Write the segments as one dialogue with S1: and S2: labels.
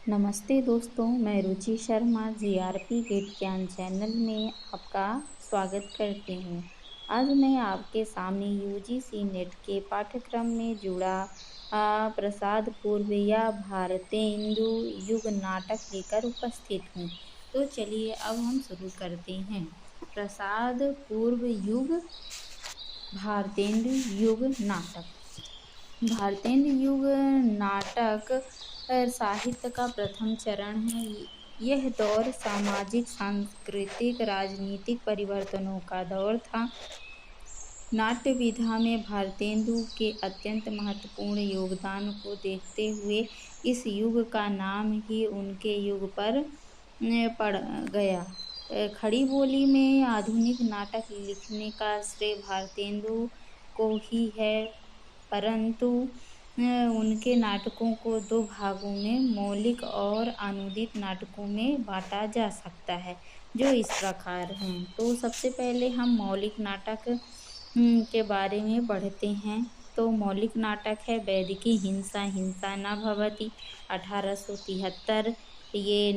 S1: नमस्ते दोस्तों, मैं रुचि शर्मा जीआरपी गेट ज्ञान चैनल में आपका स्वागत करती हूँ। आज मैं आपके सामने यूजीसी नेट के पाठ्यक्रम में जुड़ा प्रसाद पूर्व या भारतेंदु युग नाटक लेकर उपस्थित हूँ। तो चलिए अब हम शुरू करते हैं। प्रसाद पूर्व युग भारतेंदु युग नाटक। भारतेंदु युग नाटक साहित्य का प्रथम चरण है। यह दौर सामाजिक, सांस्कृतिक, राजनीतिक परिवर्तनों का दौर था। नाट्य विधा में भारतेंदु के अत्यंत महत्वपूर्ण योगदान को देखते हुए इस युग का नाम ही उनके युग पर पड़ गया। खड़ी बोली में आधुनिक नाटक लिखने का श्रेय भारतेंदु को ही है, परंतु उनके नाटकों को दो भागों में, मौलिक और अनूदित नाटकों में बांटा जा सकता है, जो इस प्रकार हैं। तो सबसे पहले हम मौलिक नाटक के बारे में पढ़ते हैं। तो मौलिक नाटक है वैदिकी हिंसा हिंसा न भवति 1873, ये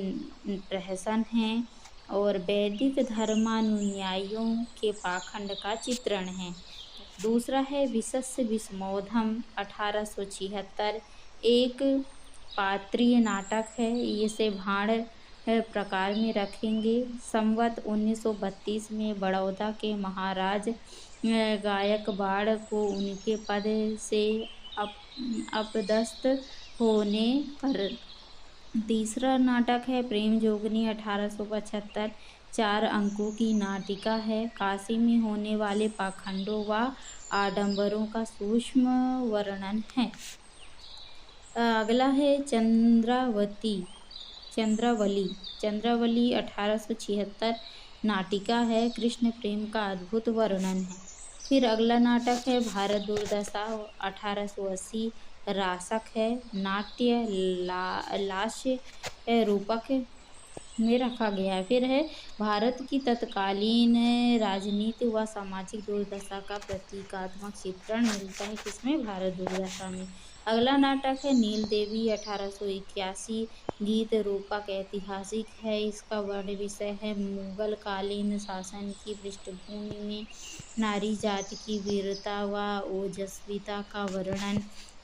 S1: प्रहसन है और वैदिक धर्मानुयायियों के पाखंड का चित्रण है। दूसरा है विशस्य विषमोधम 1876, एक पात्रीय नाटक है। इसे भाण प्रकार में रखेंगे। संवत 1932 में बड़ौदा के महाराज गायकवाड़ को उनके पद से अपदस्थ होने पर। तीसरा नाटक है प्रेम जोगनी 1875, 4 अंकों की नाटिका है। काशी में होने वाले पाखंडों व आडंबरों का सूक्ष्म वर्णन है। अगला है चंद्रावली 1876, नाटिका है। कृष्ण प्रेम का अद्भुत वर्णन है। फिर अगला नाटक है भारत दुर्दशा 1880, रासक है। नाट्य लास्य रूपक में रखा गया है। फिर है भारत की तत्कालीन राजनीति व सामाजिक दुर्दशा का प्रतीकात्मक चित्रण मिलता है किसमें, भारत दुर्दशा में। अगला नाटक है नील देवी 1881, गीत रूपक ऐतिहासिक है। इसका वर्ण विषय है मुगल कालीन शासन की पृष्ठभूमि में नारी जाति की वीरता व ओजस्विता का वर्णन।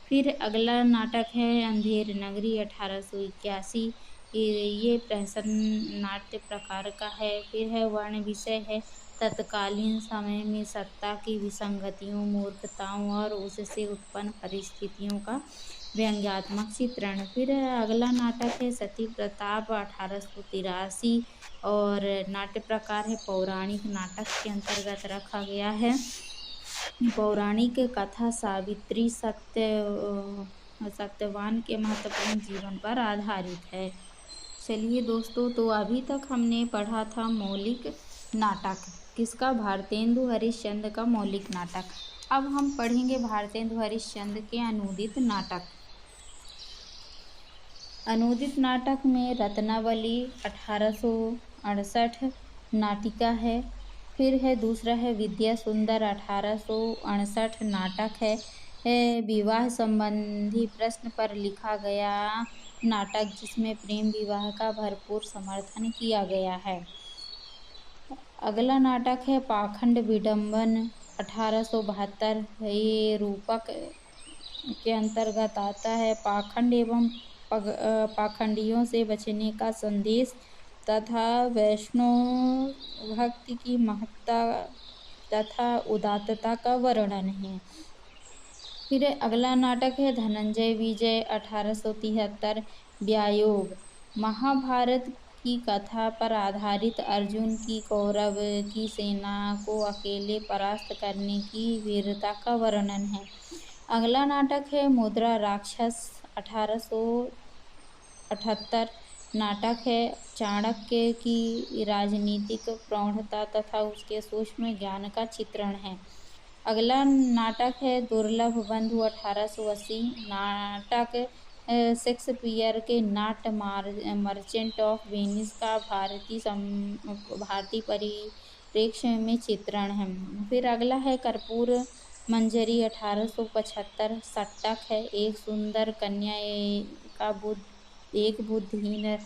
S1: फिर अगला नाटक है अंधेर नगरी 1881, ये प्रहसन नाट्य प्रकार का है। फिर है वर्ण विषय है तत्कालीन समय में सत्ता की विसंगतियों, मूर्खताओं और उससे उत्पन्न परिस्थितियों का व्यंग्यात्मक चित्रण। फिर अगला नाटक है सती प्रताप 1883 और नाट्य प्रकार है पौराणिक नाटक के अंतर्गत रखा गया है। पौराणिक कथा सावित्री सत्यवान के महत्वपूर्ण जीवन पर आधारित है। चलिए दोस्तों, तो अभी तक हमने पढ़ा था मौलिक नाटक किसका, भारतेंदु हरिश्चंद्र का मौलिक नाटक। अब हम पढ़ेंगे भारतेंदु हरिश्चंद्र के अनूदित नाटक। अनूदित नाटक में रत्नावली 1868 नाटिका है। फिर है दूसरा है विद्या सुंदर 1868 नाटक है। विवाह संबंधी प्रश्न पर लिखा गया नाटक जिसमें प्रेम विवाह का भरपूर समर्थन किया गया है। अगला नाटक है पाखंड विडंबन 1872, ये रूपक के अंतर्गत आता है। पाखंड एवं पाखंडियों से बचने का संदेश तथा वैष्णव भक्ति की महत्ता तथा उदात्तता का वर्णन है। फिर अगला नाटक है धनंजय विजय 1873, व्यायोग, महाभारत की कथा पर आधारित अर्जुन की कौरव की सेना को अकेले परास्त करने की वीरता का वर्णन है। अगला नाटक है मुद्रा राक्षस 1878, नाटक है चाणक्य की राजनीतिक प्रौढ़ता तथा उसके सूक्ष्म ज्ञान का चित्रण है। अगला नाटक है दुर्लभ बंधु 1880, नाटक शेक्सपियर के नाट्य मर्चेंट ऑफ वेनिस का भारतीय परिप्रेक्ष्य में चित्रण है। फिर अगला है कर्पूर मंजरी 1875, सट्टक है। एक सुंदर कन्या का एक बुद्धिहीन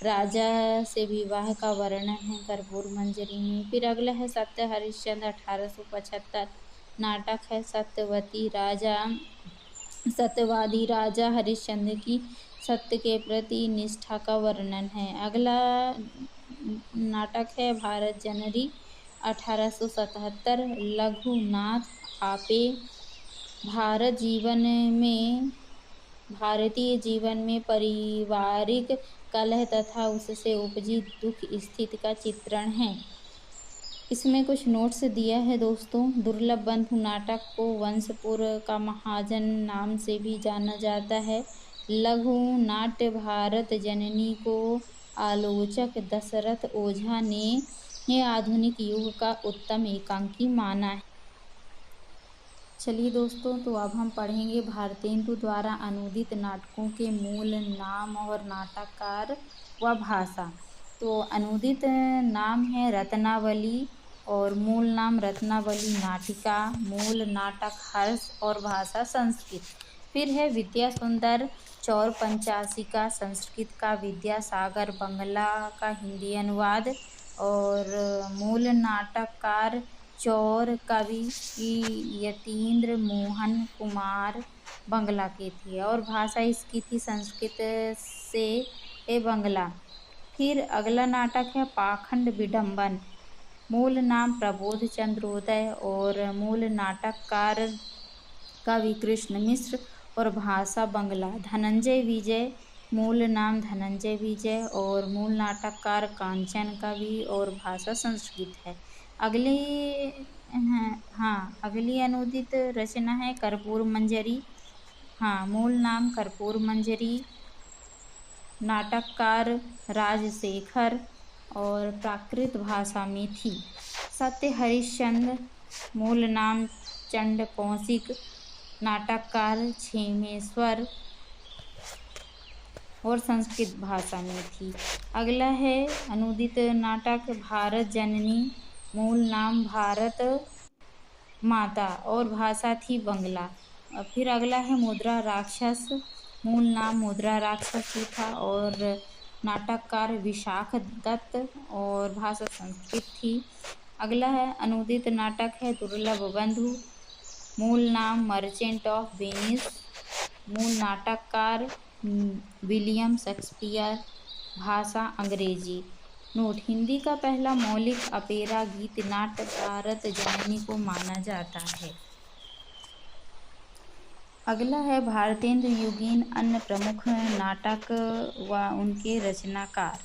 S1: राजा से विवाह का वर्णन है कर्पूर मंजरी में। फिर अगला है सत्य हरिश्चंद्र 1875 नाटक है। सत्यवादी राजा हरिश्चंद्र की सत्य के प्रति निष्ठा का वर्णन है। अगला नाटक है भारत जननी 1877 लघुनाथ आपे भारतीय जीवन में पारिवारिक कलह तथा उससे उपजी दुख स्थिति का चित्रण है। इसमें कुछ नोट्स दिया है दोस्तों। दुर्लभ बंधु नाटक को वंशपुर का महाजन नाम से भी जाना जाता है। लघु नाट्य भारत जननी को आलोचक दशरथ ओझा ने आधुनिक युग का उत्तम एकांकी माना है। चलिए दोस्तों, तो अब हम पढ़ेंगे भारतेंदु द्वारा अनुदित नाटकों के मूल नाम और नाटककार व भाषा। तो अनुदित नाम है रत्नावली और मूल नाम रत्नावली नाटिका, मूल नाटक हर्ष और भाषा संस्कृत। फिर है विद्या सुंदर चौर पंचाशिका संस्कृत का विद्यासागर बंगला का हिंदी अनुवाद, और मूल नाटककार चौर कवि यतीन्द्र मोहन कुमार बंगला के थे, और भाषा इसकी थी संस्कृत से बंगला। फिर अगला नाटक है पाखंड विडंबन, मूल नाम प्रबोध चंद्रोदय और मूल नाटककार कवि कृष्ण मिश्र और भाषा बंगला। धनंजय विजय, मूल नाम धनंजय विजय और मूल नाटककार कांचन कवि और भाषा संस्कृत है। अगली अनुदित रचना है कर्पूर मंजरी। मूल नाम कर्पूर मंजरी, नाटककार राजशेखर और प्राकृत भाषा में थी। सत्य हरिश्चंद्र, मूल नाम चंड कौशिक, नाटककार क्षेमेश्वर और संस्कृत भाषा में थी। अगला है अनुदित नाटक भारत जननी, मूल नाम भारत माता और भाषा थी बंगला। फिर अगला है मुद्रा राक्षस, मूल नाम मुद्रा राक्षस ही था और नाटककार विशाख दत्त और भाषा संस्कृत थी। अगला है अनुदित नाटक है दुर्लभ बंधु, मूल नाम मर्चेंट ऑफ वेनिस, मूल नाटककार विलियम शेक्सपियर, भाषा अंग्रेजी। नोट: हिंदी का पहला मौलिक अपेरा गीत नाट्य भारत जननी को माना जाता है। अगला है भारतेंदु युगीन अन्य प्रमुख नाटक व उनके रचनाकार।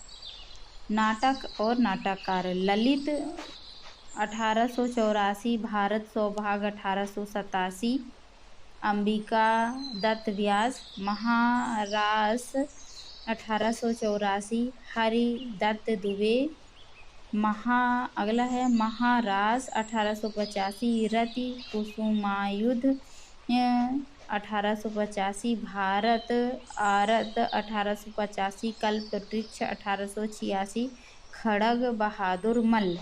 S1: नाटक और नाटककार: ललित 1884, भारत सौभाग्य 1887, अंबिका दत्त व्यास, महारास 1884, हरि दत्त दुबे, अगला है महारास 1885, रति कुसुमायुध 1885, भारत आरत 1885, कल्प वृक्ष 1886, खड़ग बहादुर मल्ल।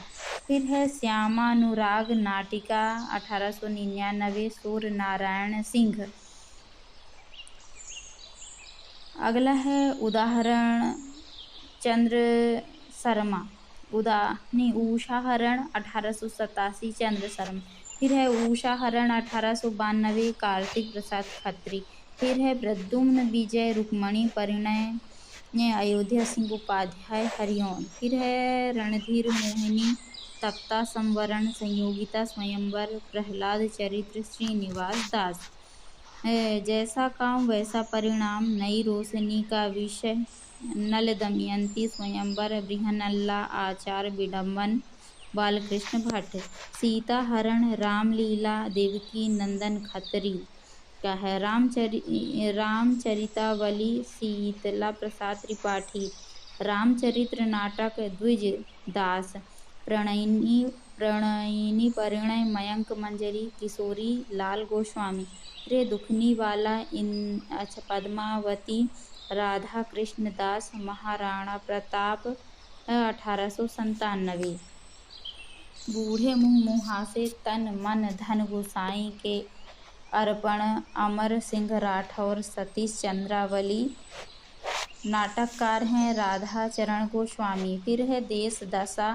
S1: फिर है श्यामानुराग नाटिका 1899, सूर्य नारायण सिंह। अगला है उदाहरण चंद्र शर्मा, उषाहरण 1887, चंद्र शर्मा। फिर है उषाहरण 1892, कार्तिक प्रसाद खत्री। फिर है प्रद्युम्न विजय रुक्मणी परिणय अयोध्या सिंह उपाध्याय हरिओम। फिर है रणधीर मोहिनी तख्ता संवरण संयोगिता स्वयंवर प्रहलाद चरित्र श्रीनिवास दास। जैसा काम वैसा परिणाम नई रोशनी का विषय नल दमयंती स्वयंवर बृहन्नला आचार विडंबन बालकृष्ण भट्ट। सीता हरण रामलीला देवकी नंदन खत्री का है। रामचरितावली शीतला प्रसाद त्रिपाठी। रामचरित्र नाटक द्विज दास। प्रणयिनी परिणय मयंक मंजरी किशोरी लाल गोस्वामी। रे दुखनी वाला पद्मावती राधा कृष्ण दास। महाराणा प्रताप 1897। बूढ़े मुँह मुहासे तन मन धन गोसाई के अर्पण अमर सिंह राठौर। सतीश चंद्रावली नाटककार हैं राधा चरण गोस्वामी। फिर है देश दशा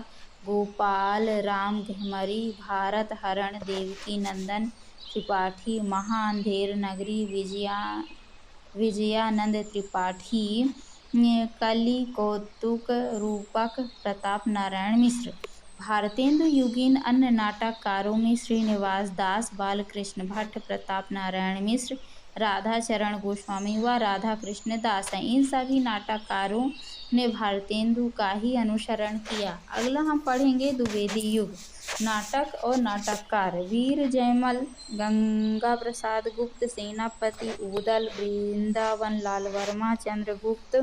S1: गोपाल राम घेमरी, भारत हरण देवकी नंदन त्रिपाठी, महाअंधेर नगरी विजयानंद त्रिपाठी, कली कौतुक रूपक प्रताप नारायण मिश्र। भारतेंदु युगीन अन्य नाटककारों में श्रीनिवास दास, बालकृष्ण भट्ट, प्रताप नारायण मिश्र, राधा चरण गोस्वामी व राधा कृष्ण दास हैं। इन सभी नाटककारों ने भारतेंदु का ही अनुसरण किया। अगला हम पढ़ेंगे द्विवेदी युग। नाटक और नाटककार वीर जयमल, गंगा प्रसाद गुप्त, सेनापति ऊदल, वृंदावन लाल वर्मा, चंद्रगुप्त,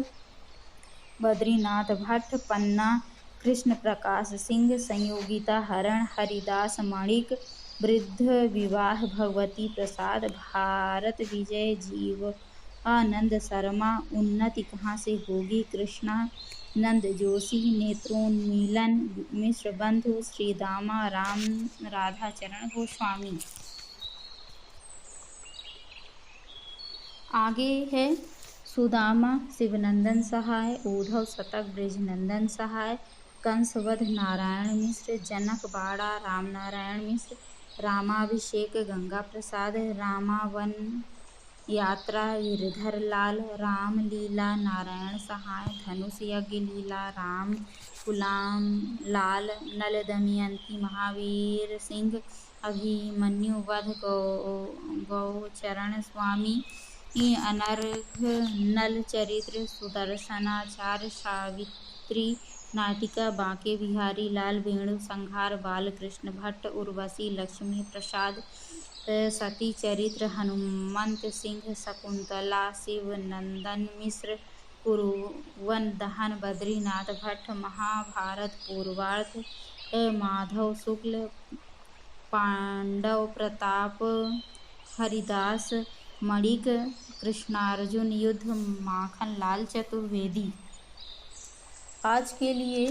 S1: बद्रीनाथ भट्ट, पन्ना, कृष्ण प्रकाश सिंह, संयोगिता हरण, हरिदास माणिक, वृद्ध विवाह, भगवती प्रसाद, भारत विजय, जीवानंद शर्मा, उन्नति कहाँ से होगी, कृष्णानंद जोशी, नेत्रोन्मीलन, मिश्र बंधु, श्रीदामा राम, राधाचरण गोस्वामी। आगे है सुदामा शिवनंदन सहाय, उद्धव शतक ब्रजनंदन सहाय, कंसवध नारायण मिश्र, जनक बाड़ा राम नारायण मिश्र, रामाभिषेक गंगा प्रसाद, रामावन यात्रा गिरधर लाल, रामलीला नारायण सहाय, धनुष यज्ञ लीला राम गुलाम लाल, नल दमयंती महावीर सिंह, अभिमन्यु वध गौचरण स्वामी, अनर्घ नल चरित्र, सुदर्शनाचार्य, सावित्री नाटिका बांके बिहारी लाल, वेणु संहार बालकृष्ण भट्ट, उर्वशी लक्ष्मी प्रसाद, सती चरित्र हनुमंत सिंह, शकुंतला शिवनंदन मिश्र, कुरुवन दहन बद्रीनाथ भट्ट, महाभारत पूर्वार्ध माधव शुक्ल, पांडव प्रताप हरिदास मणिक, कृष्णार्जुन युद्ध माखन लाल चतुर्वेदी। आज के लिए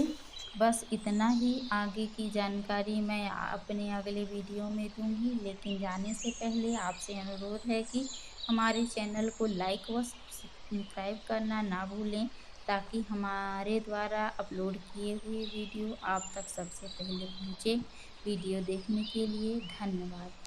S1: बस इतना ही। आगे की जानकारी मैं अपने अगले वीडियो में दूंगी, लेकिन जाने से पहले आपसे अनुरोध है कि हमारे चैनल को लाइक व सब्सक्राइब करना ना भूलें, ताकि हमारे द्वारा अपलोड किए हुए वीडियो आप तक सबसे पहले पहुँचे। वीडियो देखने के लिए धन्यवाद।